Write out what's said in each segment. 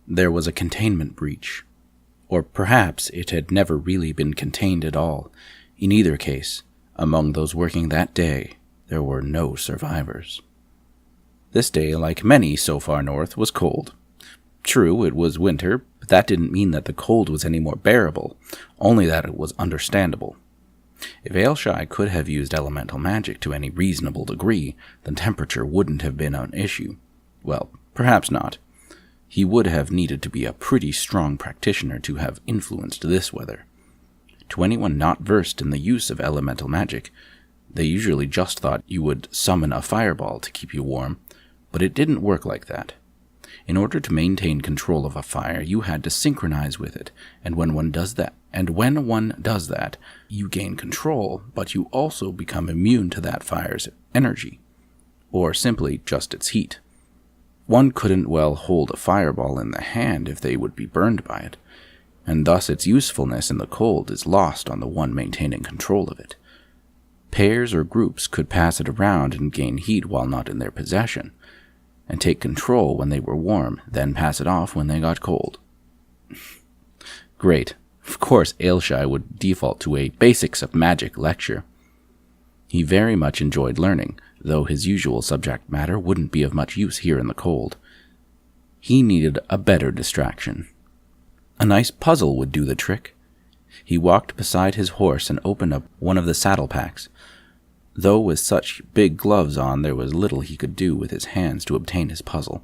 there was a containment breach. Or perhaps it had never really been contained at all. In either case, among those working that day, there were no survivors. This day, like many so far north, was cold. True, it was winter, but that didn't mean that the cold was any more bearable, only that it was understandable. If Ailshai could have used elemental magic to any reasonable degree, then temperature wouldn't have been an issue. Well, perhaps not. He would have needed to be a pretty strong practitioner to have influenced this weather. To anyone not versed in the use of elemental magic, they usually just thought you would summon a fireball to keep you warm, but it didn't work like that. In order to maintain control of a fire, you had to synchronize with it, and when one does that, you gain control, but you also become immune to that fire's energy, or simply just its heat. One couldn't well hold a fireball in the hand if they would be burned by it, and thus its usefulness in the cold is lost on the one maintaining control of it. Pairs or groups could pass it around and gain heat while not in their possession, and take control when they were warm, then pass it off when they got cold. Great. Of course, Ailshai would default to a Basics of Magic lecture. He very much enjoyed learning, though his usual subject matter wouldn't be of much use here in the cold. He needed a better distraction. A nice puzzle would do the trick. He walked beside his horse and opened up one of the saddle packs. Though with such big gloves on, there was little he could do with his hands to obtain his puzzle.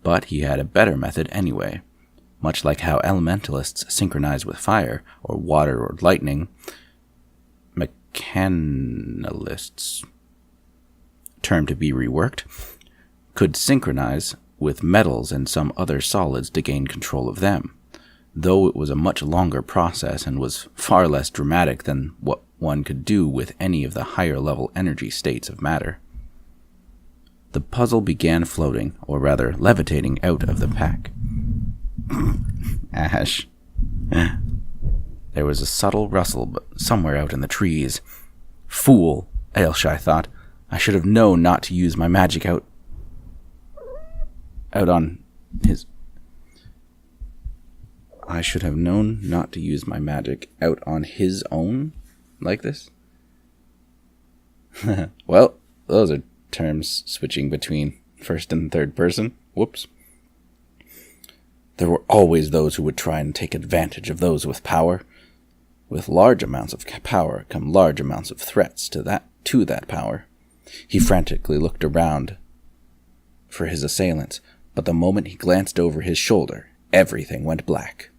But he had a better method anyway. Much like how elementalists synchronize with fire, or water, or lightning, mechanalists, term to be reworked, could synchronize with metals and some other solids to gain control of them, though it was a much longer process and was far less dramatic than what one could do with any of the higher-level energy states of matter. The puzzle began floating, or rather levitating, out of the pack. Ash. There was a subtle rustle somewhere out in the trees. Fool, Ailshai thought. I should have known not to use my magic out on his... I should have known not to use my magic out on his own like this. Well, those are terms switching between first and third person. Whoops. There were always those who would try and take advantage of those with power. With large amounts of power come large amounts of threats to that power. He frantically looked around for his assailants, but the moment he glanced over his shoulder, everything went black.